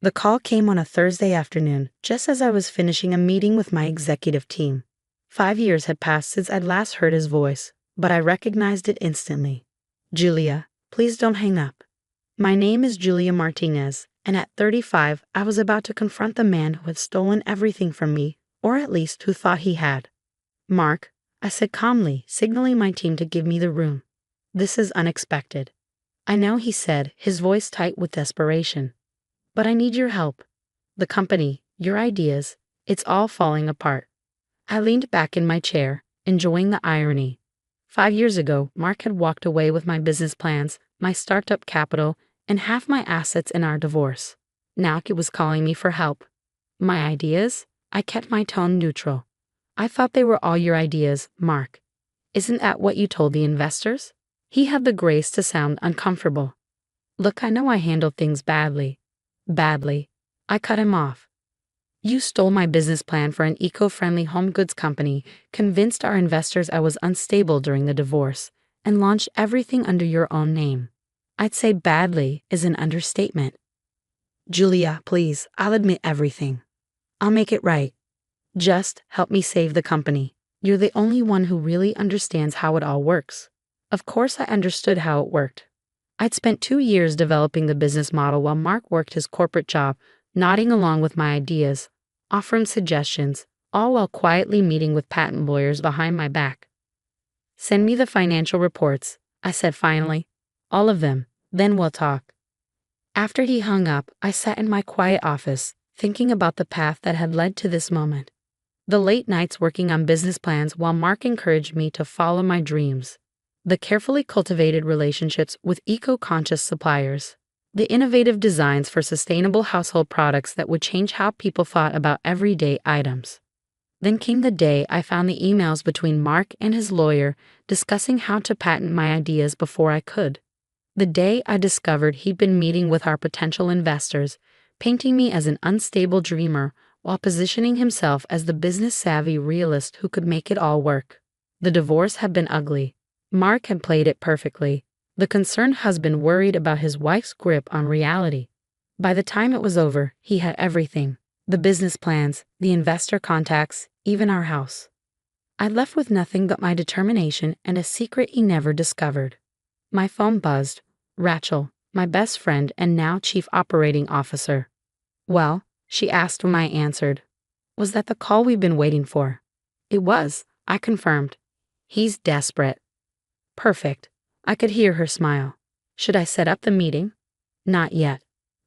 The call came on a Thursday afternoon, just as I was finishing a meeting with my executive team. 5 years had passed since I'd last heard his voice, but I recognized it instantly. Julia, please don't hang up. My name is Julia Martinez, and at 35, I was about to confront the man who had stolen everything from me, or at least who thought he had. Mark, I said calmly, signaling my team to give me the room. This is unexpected. I know, he said, his voice tight with desperation. But I need your help. The company, your ideas, it's all falling apart. I leaned back in my chair, enjoying the irony. 5 years ago, Mark had walked away with my business plans, my startup capital, and half my assets in our divorce. Now he was calling me for help. My ideas? I kept my tone neutral. I thought they were all your ideas, Mark. Isn't that what you told the investors? He had the grace to sound uncomfortable. Look, I know I handled things badly. Badly. I cut him off. You stole my business plan for an eco-friendly home goods company, convinced our investors I was unstable during the divorce, and launched everything under your own name. I'd say badly is an understatement. Julia, please, I'll admit everything. I'll make it right. Just help me save the company. You're the only one who really understands how it all works. Of course I understood how it worked. I'd spent 2 years developing the business model while Mark worked his corporate job, nodding along with my ideas, offering suggestions, all while quietly meeting with patent lawyers behind my back. Send me the financial reports, I said finally. All of them, then we'll talk. After he hung up, I sat in my quiet office, thinking about the path that had led to this moment. The late nights working on business plans while Mark encouraged me to follow my dreams. The carefully cultivated relationships with eco-conscious suppliers. The innovative designs for sustainable household products that would change how people thought about everyday items. Then came the day I found the emails between Mark and his lawyer discussing how to patent my ideas before I could. The day I discovered he'd been meeting with our potential investors, painting me as an unstable dreamer while positioning himself as the business-savvy realist who could make it all work. The divorce had been ugly. Mark had played it perfectly. The concerned husband worried about his wife's grip on reality. By the time it was over, he had everything. The business plans, the investor contacts, even our house. I left with nothing but my determination and a secret he never discovered. My phone buzzed. Rachel, my best friend and now chief operating officer. Well, she asked when I answered. Was that the call we've been waiting for? It was, I confirmed. He's desperate. Perfect. I could hear her smile. Should I set up the meeting? Not yet.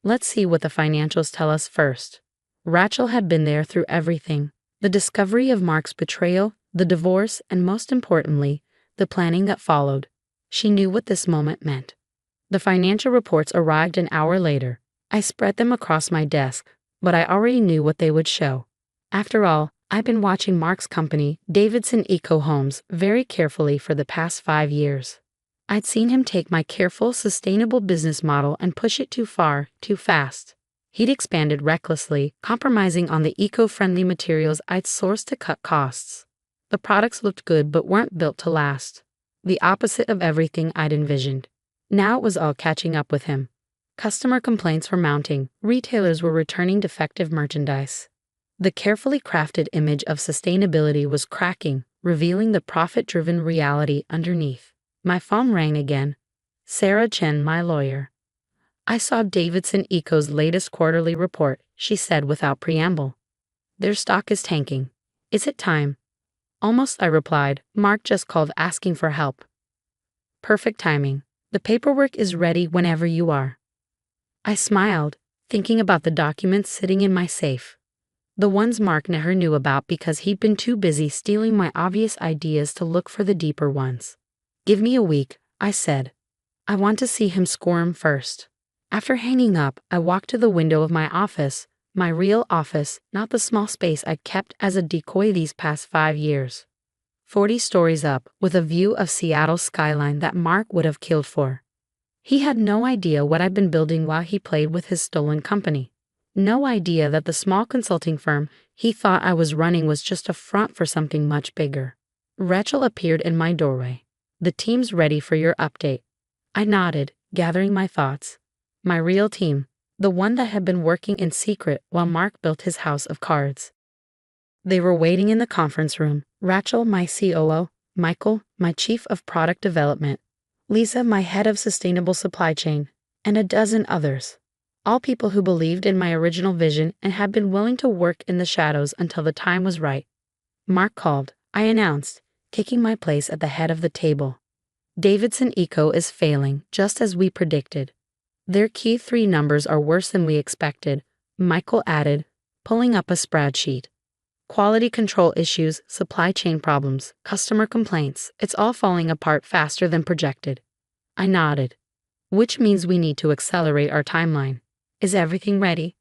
Let's see what the financials tell us first. Rachel had been there through everything. The discovery of Mark's betrayal, the divorce, and most importantly, the planning that followed. She knew what this moment meant. The financial reports arrived an hour later. I spread them across my desk, but I already knew what they would show. After all, I've been watching Mark's company, Davidson Eco Homes, very carefully for the past 5 years. I'd seen him take my careful, sustainable business model and push it too far, too fast. He'd expanded recklessly, compromising on the eco-friendly materials I'd sourced to cut costs. The products looked good but weren't built to last. The opposite of everything I'd envisioned. Now it was all catching up with him. Customer complaints were mounting, retailers were returning defective merchandise. The carefully crafted image of sustainability was cracking, revealing the profit-driven reality underneath. My phone rang again. Sarah Chen, my lawyer. I saw Davidson Eco's latest quarterly report, she said without preamble. Their stock is tanking. Is it time? Almost, I replied. Mark just called asking for help. Perfect timing. The paperwork is ready whenever you are. I smiled, thinking about the documents sitting in my safe. The ones Mark never knew about because he'd been too busy stealing my obvious ideas to look for the deeper ones. Give me a week, I said. I want to see him squirm first. After hanging up, I walked to the window of my office, my real office, not the small space I'd kept as a decoy these past 5 years. 40 stories up, with a view of Seattle's skyline that Mark would have killed for. He had no idea what I'd been building while he played with his stolen company. No idea that the small consulting firm he thought I was running was just a front for something much bigger. Rachel appeared in my doorway. The team's ready for your update. I nodded, gathering my thoughts. My real team. the one that had been working in secret while Mark built his house of cards. They were waiting in the conference room: Rachel, my COO, Michael, my chief of product development, Lisa, my head of sustainable supply chain, and a dozen others. All people who believed in my original vision and had been willing to work in the shadows until the time was right. Mark called, I announced, taking my place at the head of the table. Davidson Eco is failing, just as we predicted. Their key 3 numbers are worse than we expected, Michael added, pulling up a spreadsheet. Quality control issues, supply chain problems, customer complaints, it's all falling apart faster than projected. I nodded. Which means we need to accelerate our timeline. Is everything ready?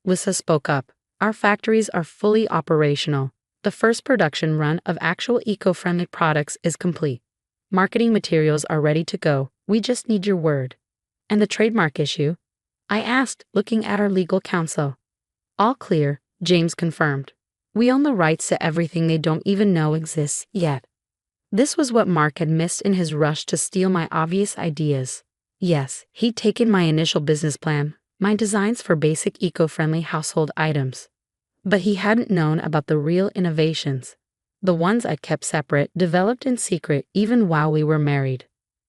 Lisa spoke up. Our factories are fully operational. The first production run of actual eco-friendly products is complete. Marketing materials are ready to go. We just need your word. And the trademark issue? I asked, looking at our legal counsel. All clear, James confirmed. We own the rights to everything they don't even know exists yet. This was what Mark had missed in his rush to steal my obvious ideas. Yes, he'd taken my initial business plan, my designs for basic eco-friendly household items. But he hadn't known about the real innovations. The ones I'd kept separate, developed in secret even while we were married.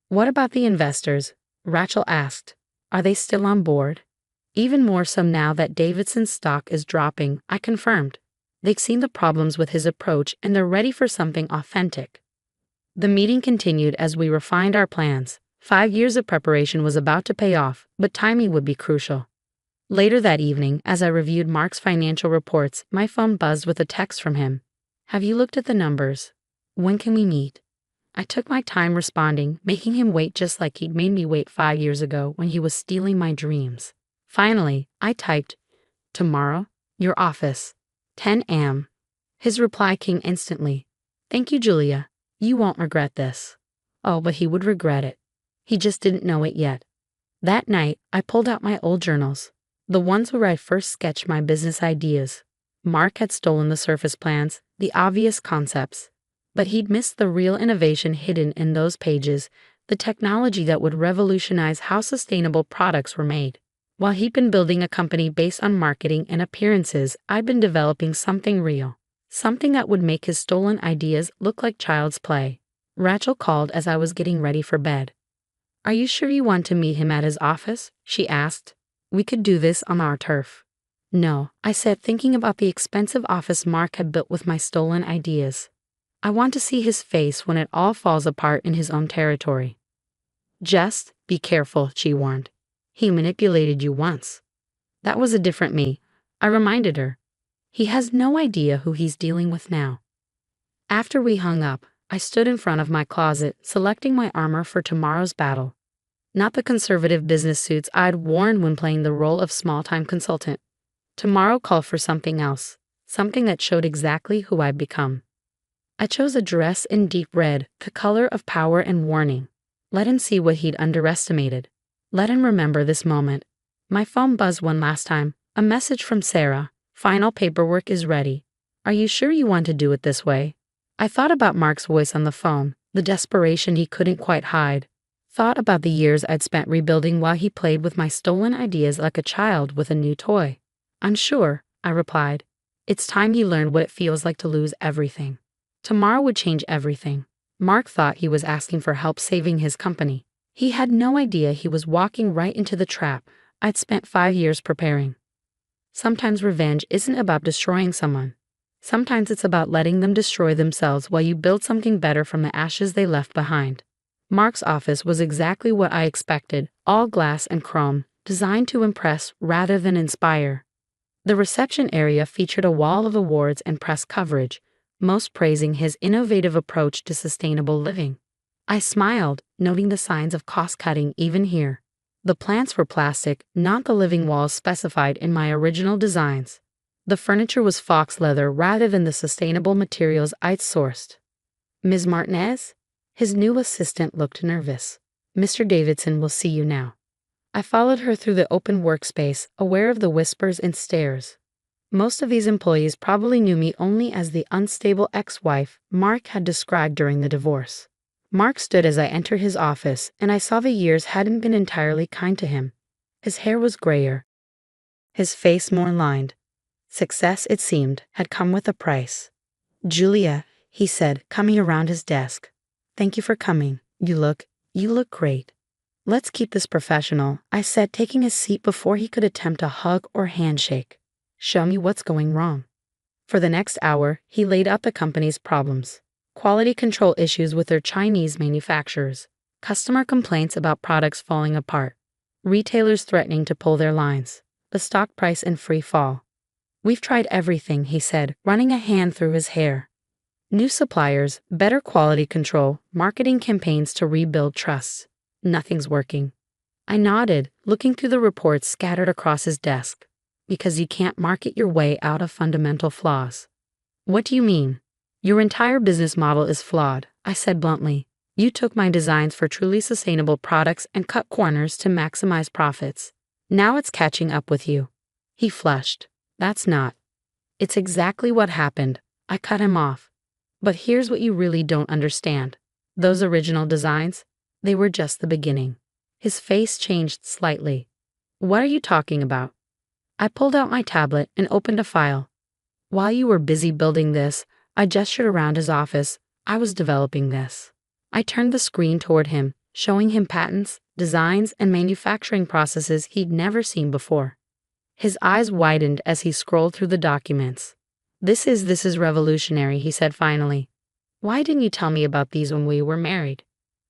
What about the investors? Rachel asked. Are they still on board? Even more so now that Davidson's stock is dropping, I confirmed. They've seen the problems with his approach and they're ready for something authentic. The meeting continued as we refined our plans. 5 years of preparation was about to pay off, but timing would be crucial. Later that evening, as I reviewed Mark's financial reports, my phone buzzed with a text from him. Have you looked at the numbers? When can we meet? I took my time responding, making him wait just like he'd made me wait 5 years ago when he was stealing my dreams. Finally, I typed, tomorrow, your office, 10 a.m. His reply came instantly. Thank you, Julia. You won't regret this. Oh, but he would regret it. He just didn't know it yet. That night, I pulled out my old journals, the ones where I first sketched my business ideas. Mark had stolen the surface plans, the obvious concepts, but he'd missed the real innovation hidden in those pages, the technology that would revolutionize how sustainable products were made. While he'd been building a company based on marketing and appearances, I'd been developing something real, something that would make his stolen ideas look like child's play. Rachel called as I was getting ready for bed. Are you sure you want to meet him at his office? She asked. We could do this on our turf. No, I said, thinking about the expensive office Mark had built with my stolen ideas. I want to see his face when it all falls apart in his own territory. Just be careful, she warned. He manipulated you once. That was a different me, I reminded her. He has no idea who he's dealing with now. After we hung up, I stood in front of my closet, selecting my armor for tomorrow's battle. Not the conservative business suits I'd worn when playing the role of small-time consultant. Tomorrow called for something else, something that showed exactly who I'd become. I chose a dress in deep red, the color of power and warning. Let him see what he'd underestimated. Let him remember this moment. My phone buzzed one last time, a message from Sarah. Final paperwork is ready. Are you sure you want to do it this way? I thought about Mark's voice on the phone, the desperation he couldn't quite hide. Thought about the years I'd spent rebuilding while he played with my stolen ideas like a child with a new toy. Unsure, I replied. It's time he learned what it feels like to lose everything. Tomorrow would change everything. Mark thought he was asking for help saving his company. He had no idea he was walking right into the trap I'd spent 5 years preparing. Sometimes revenge isn't about destroying someone. Sometimes it's about letting them destroy themselves while you build something better from the ashes they left behind. Mark's office was exactly what I expected, all glass and chrome, designed to impress rather than inspire. The reception area featured a wall of awards and press coverage, most praising his innovative approach to sustainable living. I smiled, noting the signs of cost-cutting even here. The plants were plastic, not the living walls specified in my original designs. The furniture was fox leather rather than the sustainable materials I'd sourced. Ms. Martinez? His new assistant looked nervous. Mr. Davidson will see you now. I followed her through the open workspace, aware of the whispers and stares. Most of these employees probably knew me only as the unstable ex-wife Mark had described during the divorce. Mark stood as I entered his office, and I saw the years hadn't been entirely kind to him. His hair was grayer, his face more lined. Success, it seemed, had come with a price. "Julia," he said, coming around his desk. "Thank you for coming. You look great." "Let's keep this professional," I said, taking his seat before he could attempt a hug or handshake. "Show me what's going wrong." For the next hour, he laid out the company's problems. Quality control issues with their Chinese manufacturers, customer complaints about products falling apart, retailers threatening to pull their lines, the stock price in free fall. "We've tried everything," he said, running a hand through his hair. "New suppliers, better quality control, marketing campaigns to rebuild trust. Nothing's working." I nodded, looking through the reports scattered across his desk. "Because you can't market your way out of fundamental flaws." "What do you mean?" "Your entire business model is flawed," I said bluntly. "You took my designs for truly sustainable products and cut corners to maximize profits. Now it's catching up with you." He flushed. "That's not." "It's exactly what happened." I cut him off. "But here's what you really don't understand. Those original designs, they were just the beginning." His face changed slightly. "What are you talking about?" I pulled out my tablet and opened a file. "While you were busy building this," I gestured around his office, "I was developing this." I turned the screen toward him, showing him patents, designs, and manufacturing processes he'd never seen before. His eyes widened as he scrolled through the documents. This is revolutionary," he said finally. "Why didn't you tell me about these when we were married?"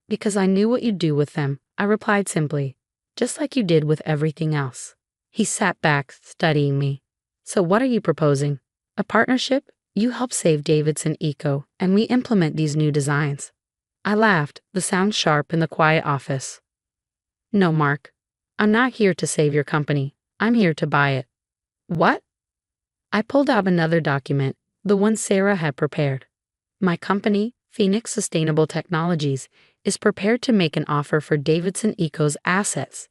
"Because I knew what you'd do with them," I replied simply. "Just like you did with everything else." He sat back, studying me. "So what are you proposing? A partnership? You help save Davidson Eco, and we implement these new designs." I laughed, the sound sharp in the quiet office. "No, Mark. I'm not here to save your company. I'm here to buy it." "What?" I pulled out another document, the one Sarah had prepared. "My company, Phoenix Sustainable Technologies, is prepared to make an offer for Davidson Eco's assets.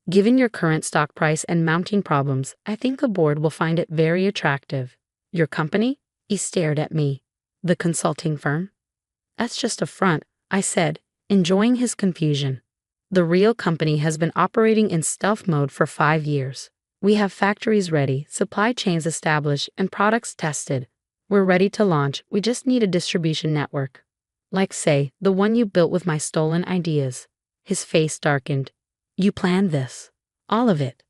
Given your current stock price and mounting problems, I think the board will find it very attractive." "Your company?" He stared at me. "The consulting firm?" "That's just a front," I said, enjoying his confusion. "The real company has been operating in stealth mode for 5 years. We have factories ready, supply chains established, and products tested. We're ready to launch, we just need a distribution network. Like, say, the one you built with my stolen ideas." His face darkened. "You planned this? All of it?"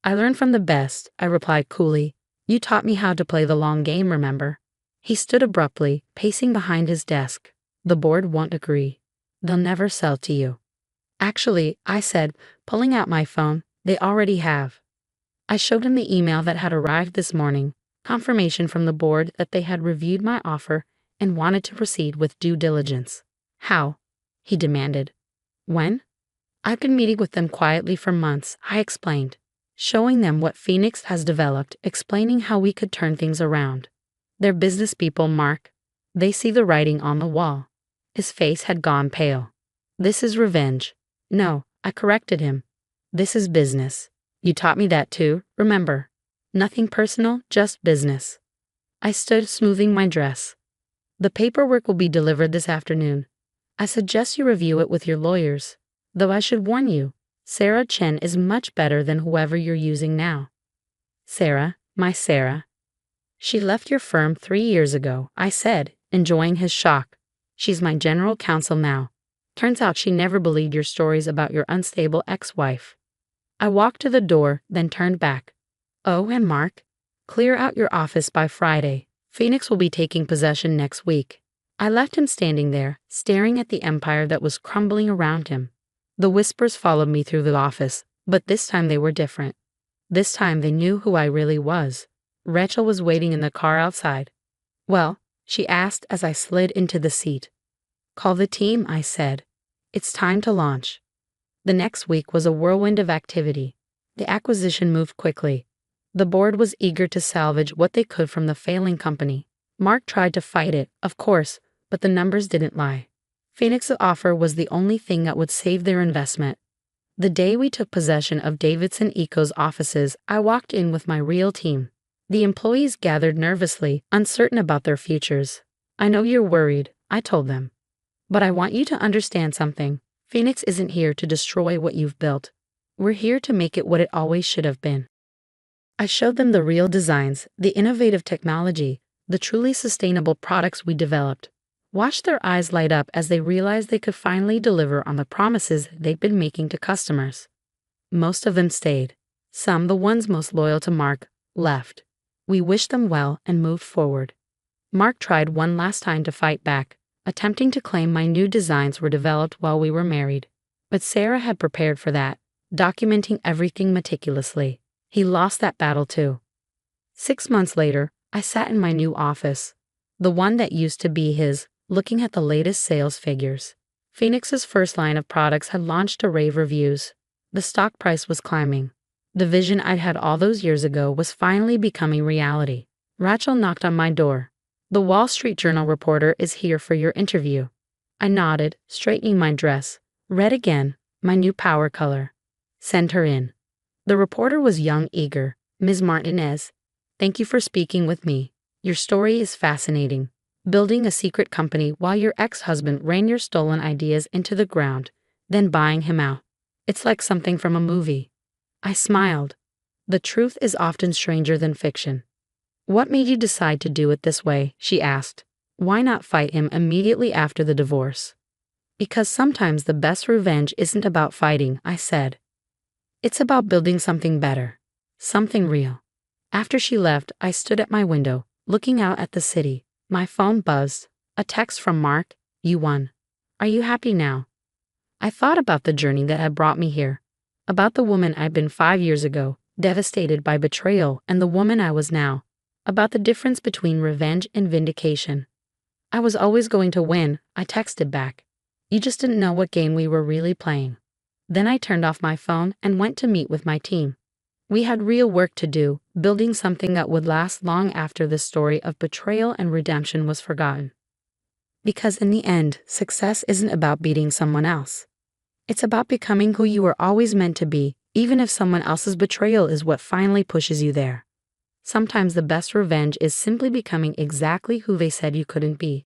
"I learned from the best," I replied coolly. "You taught me how to play the long game, remember?" He stood abruptly, pacing behind his desk. "The board won't agree. They'll never sell to you." "Actually," I said, pulling out my phone, "they already have." I showed him the email that had arrived this morning, confirmation from the board that they had reviewed my offer and wanted to proceed with due diligence. "How?" he demanded. "When?" "I've been meeting with them quietly for months," I explained, showing them what Phoenix has developed, explaining how we could turn things around. "They're business people, Mark. They see the writing on the wall." His face had gone pale. "This is revenge." "No," I corrected him. "This is business. You taught me that too, remember. Nothing personal, just business." I stood smoothing my dress. "The paperwork will be delivered this afternoon. I suggest you review it with your lawyers. Though I should warn you, Sarah Chen is much better than whoever you're using now." "Sarah, my Sarah." "She left your firm 3 years ago," I said, enjoying his shock. "She's my general counsel now. Turns out she never believed your stories about your unstable ex-wife." I walked to the door, then turned back. "Oh, and Mark, clear out your office by Friday. Phoenix will be taking possession next week." I left him standing there, staring at the empire that was crumbling around him. The whispers followed me through the office, but this time they were different. This time they knew who I really was. Rachel was waiting in the car outside. "Well?" she asked as I slid into the seat. "Call the team," I said. "It's time to launch." The next week was a whirlwind of activity. The acquisition moved quickly. The board was eager to salvage what they could from the failing company. Mark tried to fight it, of course, but the numbers didn't lie. Phoenix's offer was the only thing that would save their investment. The day we took possession of Davidson Eco's offices, I walked in with my real team. The employees gathered nervously, uncertain about their futures. "I know you're worried," I told them. "But I want you to understand something. Phoenix isn't here to destroy what you've built. We're here to make it what it always should have been." I showed them the real designs, the innovative technology, the truly sustainable products we developed. Watched their eyes light up as they realized they could finally deliver on the promises they'd been making to customers. Most of them stayed. Some, the ones most loyal to Mark, left. We wished them well and moved forward. Mark tried one last time to fight back, attempting to claim my new designs were developed while we were married. But Sarah had prepared for that, documenting everything meticulously. He lost that battle too. 6 months later, I sat in my new office, the one that used to be his, looking at the latest sales figures. Phoenix's first line of products had launched to rave reviews. The stock price was climbing. The vision I'd had all those years ago was finally becoming reality. Rachel knocked on my door. "The Wall Street Journal reporter is here for your interview." I nodded, straightening my dress. Red again, my new power color. "Send her in." The reporter was young, eager. "Ms. Martinez, thank you for speaking with me. Your story is fascinating. Building a secret company while your ex-husband ran your stolen ideas into the ground, then buying him out. It's like something from a movie." I smiled. "The truth is often stranger than fiction." "What made you decide to do it this way?" she asked. "Why not fight him immediately after the divorce?" "Because sometimes the best revenge isn't about fighting," I said. "It's about building something better. Something real." After she left, I stood at my window, looking out at the city. My phone buzzed. A text from Mark. "You won. Are you happy now?" I thought about the journey that had brought me here, about the woman I'd been 5 years ago, devastated by betrayal, and the woman I was now, about the difference between revenge and vindication. "I was always going to win," I texted back. "You just didn't know what game we were really playing." Then I turned off my phone and went to meet with my team. We had real work to do, building something that would last long after the story of betrayal and redemption was forgotten. Because in the end, success isn't about beating someone else. It's about becoming who you were always meant to be, even if someone else's betrayal is what finally pushes you there. Sometimes the best revenge is simply becoming exactly who they said you couldn't be.